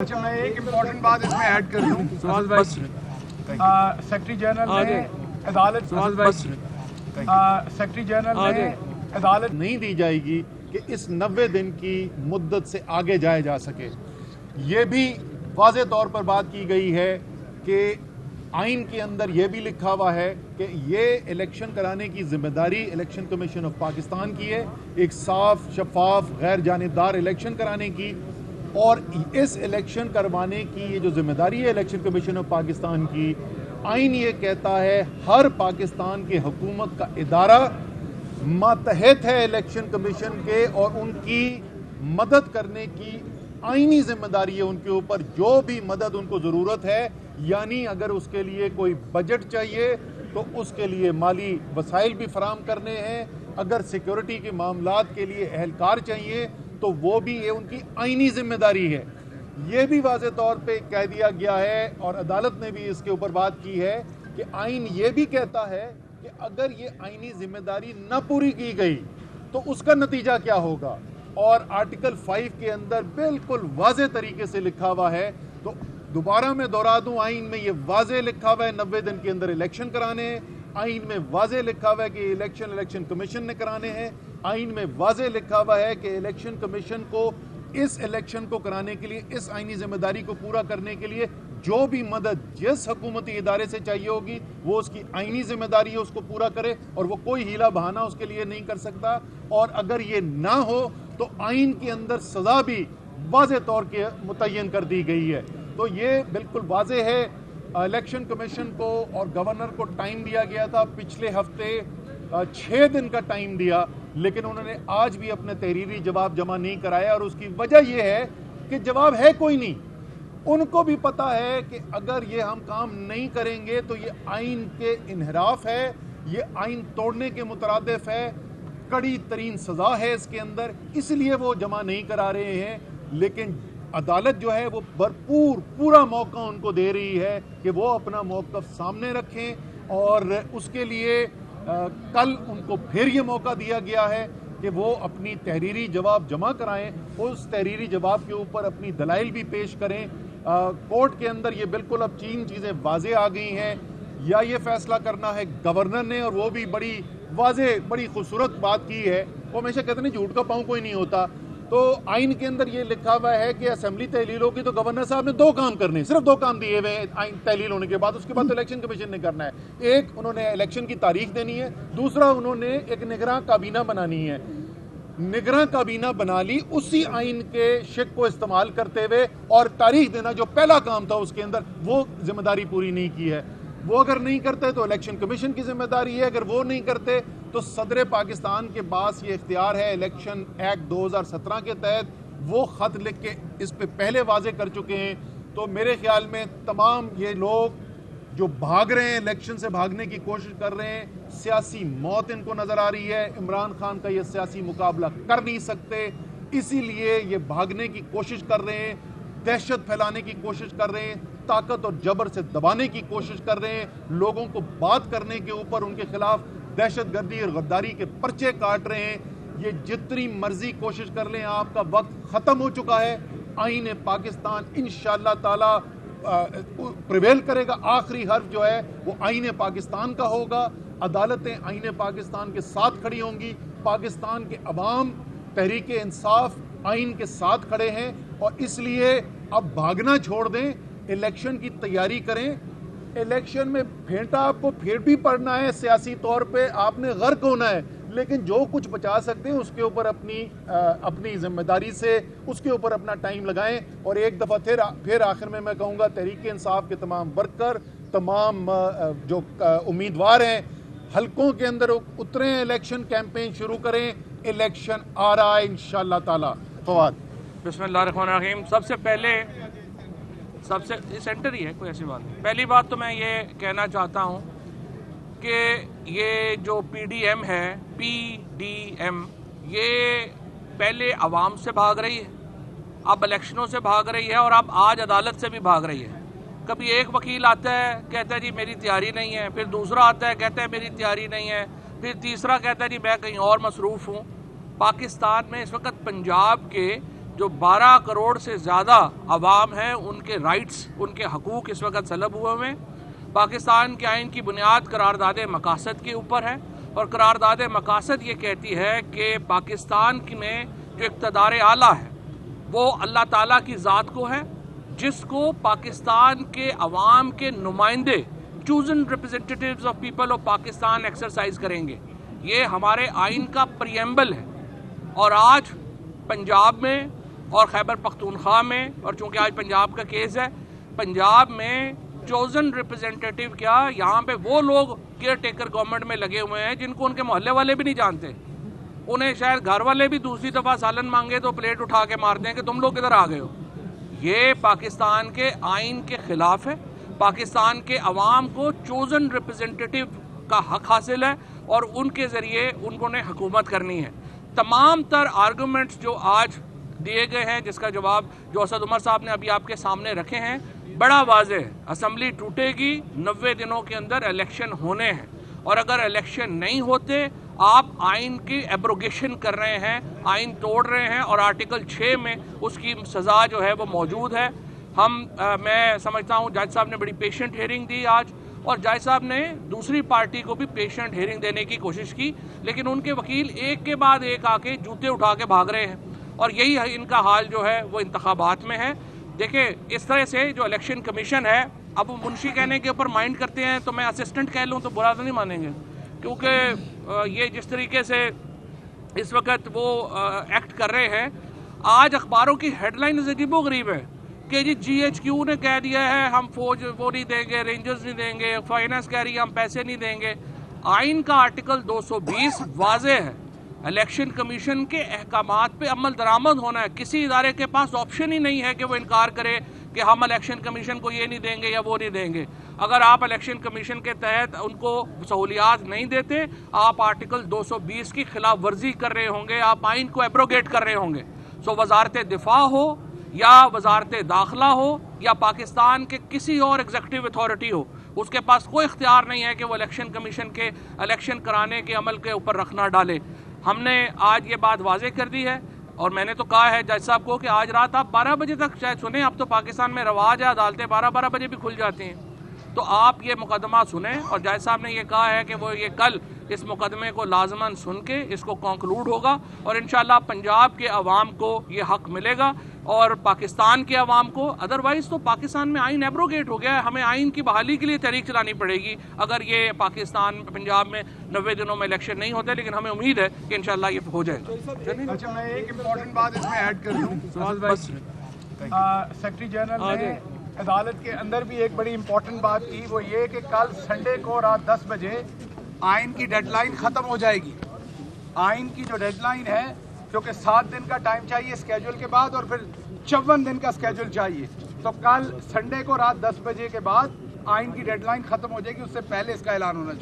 अच्छा, मैं एक इम्पोर्टेंट बात इसमें ऐड कर दूं। सेक्रेटरी जनरल ने अदालत नहीं दी जाएगी कि इस 90 दिन की मुद्दत से आगे जाया जा सके। ये भी वाज़े तौर पर बात की गई है कि आइन के अंदर ये भी लिखा हुआ है कि ये इलेक्शन कराने की जिम्मेदारी इलेक्शन कमीशन ऑफ पाकिस्तान की है, एक साफ शफाफ गैर जानिबदार इलेक्शन कराने की। और इस इलेक्शन करवाने की ये जो जिम्मेदारी है इलेक्शन कमीशन ऑफ पाकिस्तान की, आइन ये कहता है हर पाकिस्तान के हुकूमत का इदारा मातहत है इलेक्शन कमीशन के, और उनकी मदद करने की आइनी जिम्मेदारी है उनके ऊपर, जो भी मदद उनको ज़रूरत है। यानी अगर उसके लिए कोई बजट चाहिए तो उसके लिए माली वसाइल भी फराम करने हैं, अगर सिक्योरिटी के मामलात के लिए एहलकार चाहिए तो वो भी ये उनकी आइनी जिम्मेदारी है। ये भी वाज़े तौर पे कह दिया गया है और अदालत ने भी इसके ऊपर बात की है कि आइन ये भी कहता है कि अगर ये आइनी जिम्मेदारी न पूरी की गई तो उसका नतीजा क्या होगा। और आर्टिकल 5 के अंदर बिल्कुल वाज़े तरीके से लिखा हुआ है। तो दोबारा मैं दोहरा दूं, आइन में ये वाज़े लिखा हुआ है 90 दिन के अंदर इलेक्शन कराने हैं। आइन में वाज़े लिखा हुआ है कि इलेक्शन कमीशन ने कराने हैं। आइन में वाज़े लिखा हुआ है कि इलेक्शन कमीशन को इस इलेक्शन को कराने के लिए, इस आइनी जिम्मेदारी को पूरा करने के लिए जो भी मदद जिस हुकूमती इदारे से चाहिए होगी वो उसकी आइनी जिम्मेदारी है, उसको पूरा करे, और वो कोई हीला बहाना उसके लिए नहीं कर सकता। और अगर ये ना हो तो आइन के अंदर सज़ा भी वाज़े तौर के मुतय्यन कर दी गई है। तो ये बिल्कुल वाज़े है। इलेक्शन कमीशन को और गवर्नर को टाइम दिया गया था, पिछले हफ्ते 6 दिन का टाइम दिया, लेकिन उन्होंने आज भी अपने तहरीरी जवाब जमा नहीं कराया। और उसकी वजह यह है कि जवाब है कोई नहीं। उनको भी पता है कि अगर ये हम काम नहीं करेंगे तो ये आइन के इन्हराफ है, ये आइन तोड़ने के मुतरादिफ है, कड़ी तरीन सज़ा है इसके अंदर, इसलिए वो जमा नहीं करा रहे हैं। लेकिन अदालत जो है वो भरपूर पूरा मौका उनको दे रही है कि वो अपना मौक़िफ़ सामने रखें। और उसके लिए कल उनको फिर ये मौका दिया गया है कि वो अपनी तहरीरी जवाब जमा कराएं, उस तहरीरी जवाब के ऊपर अपनी दलाइल भी पेश करें। कोर्ट के अंदर ये बिल्कुल अब 3 चीज़ें वाज़े आ गई हैं। या ये फैसला करना है गवर्नर ने, और वो भी बड़ी वाज़े बड़ी खूबसूरत बात की है। वो हमेशा कहते हैं झूठ का पाँव कोई नहीं होता। तो आइन के अंदर ये लिखा हुआ है कि असेंबली तहलील होगी तो गवर्नर साहब ने 2 काम करने, सिर्फ 2 काम दिए हुए हैं आइन तहलील होने के बाद। उसके बाद तो इलेक्शन कमीशन ने करना है। एक, उन्होंने इलेक्शन की तारीख देनी है। दूसरा, उन्होंने एक निगरां काबीना बनानी है। निगरां काबीना बना ली उसी आइन के शिक को इस्तेमाल करते हुए, और तारीख देना जो पहला काम था उसके अंदर, वो जिम्मेदारी पूरी नहीं की है। वो अगर नहीं करते तो इलेक्शन कमीशन की जिम्मेदारी है, अगर वो नहीं करते तो सदर पाकिस्तान के पास ये इख्तियार है इलेक्शन एक्ट 2017 के तहत, वो ख़त लिख के इस पे पहले वाजे कर चुके हैं। तो मेरे ख्याल में तमाम ये लोग जो भाग रहे हैं, इलेक्शन से भागने की कोशिश कर रहे हैं, सियासी मौत इनको नज़र आ रही है। इमरान खान का ये सियासी मुकाबला कर नहीं सकते, इसीलिए ये भागने की कोशिश कर रहे हैं, दहशत फैलाने की कोशिश कर रहे हैं, ताकत और जबर से दबाने की कोशिश कर रहे हैं, लोगों को बात करने के ऊपर उनके खिलाफ दहशतगर्दी और गद्दारी के पर्चे काट रहे हैं। ये जितनी मर्जी कोशिश कर लें, आपका वक्त ख़त्म हो चुका है। आइन पाकिस्तान इंशाअल्लाह ताला प्रिवेल करेगा। आखिरी हर्फ जो है वो आइन पाकिस्तान का होगा। अदालतें आइन पाकिस्तान के साथ खड़ी होंगी। पाकिस्तान के अवाम तहरीक इंसाफ आइन के साथ खड़े हैं, और इसलिए अब भागना छोड़ दें, इलेक्शन की तैयारी करें। इलेक्शन में फेंटा आपको फिर भी पड़ना है, सियासी तौर पे आपने गर्क होना है, लेकिन जो कुछ बचा सकते हैं उसके ऊपर अपनी जिम्मेदारी से उसके ऊपर अपना टाइम लगाएं। और एक दफ़ा फिर आखिर में मैं कहूँगा, तहरीक इंसाफ के तमाम वर्कर, तमाम जो उम्मीदवार हैं, हलकों के अंदर उतरें, इलेक्शन कैंपेन शुरू करें। इलेक्शन आ रहा है इंशाअल्लाह ताला। फवाद। बिस्मिल्लाहिर्रहमानिर्रहीम। सबसे पहले सेंटर ही है, कोई ऐसी बात नहीं। पहली बात तो मैं ये कहना चाहता हूँ कि ये जो PDM है, PDM, ये पहले अवाम से भाग रही है, अब इलेक्शनों से भाग रही है, और अब आज अदालत से भी भाग रही है। कभी एक वकील आता है कहता है जी मेरी तैयारी नहीं है, फिर दूसरा आता है कहता है मेरी तैयारी नहीं है, फिर तीसरा कहता है जी मैं कहीं और मसरूफ़ हूँ। पाकिस्तान में इस वक्त पंजाब के جو 12 کروڑ سے زیادہ عوام ہیں ان کے رائٹس، ان کے حقوق اس وقت سلب ہوئے ہیں۔ پاکستان کے آئین کی بنیاد قرارداد مقاصد کے اوپر ہے، اور قرارداد مقاصد یہ کہتی ہے کہ پاکستان میں جو اقتدار اعلیٰ ہے وہ اللہ تعالیٰ کی ذات کو ہے، جس کو پاکستان کے عوام کے نمائندے chosen representatives of people of Pakistan exercise کریں گے۔ یہ ہمارے آئین کا پریمبل ہے، اور آج پنجاب میں اور خیبر پختونخوا میں، اور چونکہ آج پنجاب کا کیس ہے، پنجاب میں چوزن ریپرزنٹیٹیو کیا، یہاں پہ وہ لوگ کیئر ٹیکر گورنمنٹ میں لگے ہوئے ہیں جن کو ان کے محلے والے بھی نہیں جانتے، انہیں شاید گھر والے بھی دوسری دفعہ سالن مانگے تو پلیٹ اٹھا کے مارتے ہیں کہ تم لوگ ادھر آ گئے ہو۔ یہ پاکستان کے آئین کے خلاف ہے۔ پاکستان کے عوام کو چوزن ریپرزنٹیٹیو کا حق حاصل ہے، اور ان کے ذریعے انہوں نے حکومت کرنی ہے۔ تمام تر آرگومنٹس جو آج دیے گئے ہیں، جس کا جواب جو اسد عمر صاحب نے ابھی آپ کے سامنے رکھے ہیں، بڑا واضح ہے۔ اسمبلی ٹوٹے گی، 90 دنوں کے اندر الیکشن ہونے ہیں، اور اگر الیکشن نہیں ہوتے آپ آئین کی ایبروگیشن کر رہے ہیں، آئین توڑ رہے ہیں، اور آرٹیکل 6 میں اس کی سزا جو ہے وہ موجود ہے۔ میں سمجھتا ہوں جج صاحب نے بڑی پیشنٹ ہیئرنگ دی آج، اور جج صاحب نے دوسری پارٹی کو بھی پیشنٹ ہیئرنگ دینے کی کوشش کی، لیکن ان کے وکیل ایک کے بعد ایک آ کے جوتے اٹھا کے بھاگ رہے ہیں، اور یہی ان کا حال جو ہے وہ انتخابات میں ہے۔ دیکھیں اس طرح سے جو الیکشن کمیشن ہے، اب وہ منشی کہنے کے اوپر مائنڈ کرتے ہیں تو میں اسسٹنٹ کہہ لوں تو برا تو نہیں مانیں گے، کیونکہ یہ جس طریقے سے اس وقت وہ ایکٹ کر رہے ہیں، آج اخباروں کی ہیڈ لائن عجیب و غریب ہے کہ جی ایچ کیو نے کہہ دیا ہے ہم فوج وہ نہیں دیں گے، رینجرز نہیں دیں گے، فائنانس کہہ رہی ہے ہم پیسے نہیں دیں گے۔ آئین کا آرٹیکل 220 واضح ہے، الیکشن کمیشن کے احکامات پہ عمل درآمد ہونا ہے۔ کسی ادارے کے پاس آپشن ہی نہیں ہے کہ وہ انکار کرے کہ ہم الیکشن کمیشن کو یہ نہیں دیں گے یا وہ نہیں دیں گے۔ اگر آپ الیکشن کمیشن کے تحت ان کو سہولیات نہیں دیتے، آپ آرٹیکل 220 کی خلاف ورزی کر رہے ہوں گے، آپ آئین کو ایبروگیٹ کر رہے ہوں گے۔ سو وزارت دفاع ہو یا وزارت داخلہ ہو یا پاکستان کے کسی اور ایگزیکٹو اتھارٹی ہو، اس کے پاس کوئی اختیار نہیں ہے کہ وہ الیکشن کمیشن کے الیکشن کرانے کے عمل کے اوپر رکھ نہ ڈالے۔ ہم نے آج یہ بات واضح کر دی ہے، اور میں نے تو کہا ہے جج صاحب کو کہ آج رات آپ 12 بجے تک شاید سنیں، اب تو پاکستان میں رواج ہے عدالتیں 12 بجے بھی کھل جاتی ہیں، تو آپ یہ مقدمہ سنیں۔ اور جج صاحب نے یہ کہا ہے کہ وہ یہ کل اس مقدمے کو لازماً سن کے اس کو کنکلوڈ ہوگا، اور انشاءاللہ پنجاب کے عوام کو یہ حق ملے گا اور پاکستان کے عوام کو۔ ادروائز تو پاکستان میں آئین ایبروگیٹ ہو گیا ہے، ہمیں آئین کی بحالی کے لیے تحریک چلانی پڑے گی اگر یہ پاکستان پنجاب میں 90 دنوں میں الیکشن نہیں ہوتے، لیکن ہمیں امید ہے کہ انشاءاللہ یہ ہو جائے گا۔ اچھا میں ایک امپورٹنٹ بات اس میں ایڈ کر دوں، سیکرٹری جنرل نے عدالت کے اندر بھی ایک بڑی امپورٹنٹ بات کی، وہ یہ کہ کل سنڈے کو رات 10 بجے آئین کی ڈیڈ لائن ختم ہو جائے گی۔ آئین کی جو ڈیڈ لائن ہے، کیونکہ 7 دن کا ٹائم چاہیے اسکیجول کے بعد، اور پھر 54 دن کا اسکیجول چاہیے، تو کل سنڈے کو رات 10 بجے کے بعد آئین کی ڈیڈ لائن ختم ہو جائے گی، اس سے پہلے اس کا اعلان ہونا چاہیے۔